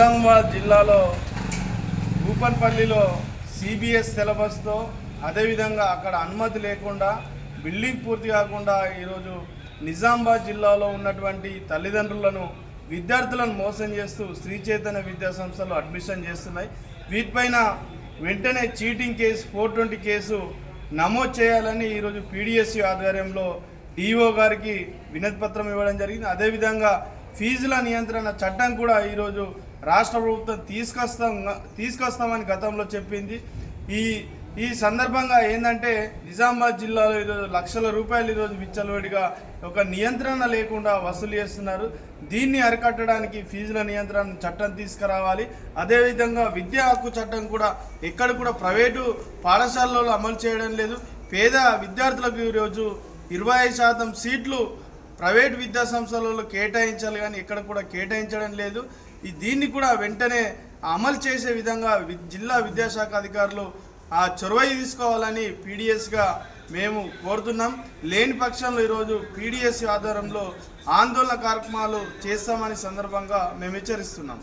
నిజామాబాద్ జిల్లాలో కూపన్పల్లిలో సిబిఎస్ సిలబస్తో అదేవిధంగా అక్కడ అనుమతి లేకుండా బిల్డింగ్ పూర్తి కాకుండా ఈరోజు నిజామాబాద్ జిల్లాలో ఉన్నటువంటి తల్లిదండ్రులను విద్యార్థులను మోసం చేస్తూ శ్రీ చైతన్య విద్యా సంస్థలు అడ్మిషన్ చేస్తున్నాయి. వీటిపైన వెంటనే చీటింగ్ కేసు 420 కేసు నమోదు చేయాలని ఈరోజు పీడిఎస్యు ఆధ్వర్యంలో డిఓ గారికి వినతి పత్రం ఇవ్వడం జరిగింది. అదేవిధంగా ఫీజుల నియంత్రణ చట్టం కూడా ఈరోజు రాష్ట్ర ప్రభుత్వం తీసుకొస్తామని గతంలో చెప్పింది. ఈ సందర్భంగా ఏంటంటే నిజామాబాద్ జిల్లాలో ఈరోజు లక్షల రూపాయలు ఈరోజు విచ్చలవిడిగా ఒక నియంత్రణ లేకుండా వసూలు చేస్తున్నారు. దీన్ని అరికట్టడానికి ఫీజుల నియంత్రణ చట్టం తీసుకురావాలి. అదేవిధంగా విద్యా హక్కు చట్టం కూడా ఎక్కడ కూడా ప్రైవేటు పాఠశాలలో అమలు చేయడం లేదు. పేద విద్యార్థులకు ఈరోజు 25% సీట్లు ప్రైవేట్ విద్యా సంస్థలలో కేటాయించాలి కానీ ఎక్కడ కూడా కేటాయించడం లేదు. దీన్ని కూడా వెంటనే అమలు చేసే విధంగా జిల్లా విద్యాశాఖ అధికారులు ఆ చొరవ తీసుకోవాలని పీడిఎస్గా మేము కోరుతున్నాం. లేని పక్షంలో ఈరోజు పీడిఎస్ ఆధ్వర్యంలో ఆందోళన కార్యక్రమాలు చేస్తామని సందర్భంగా మేము హెచ్చరిస్తున్నాం.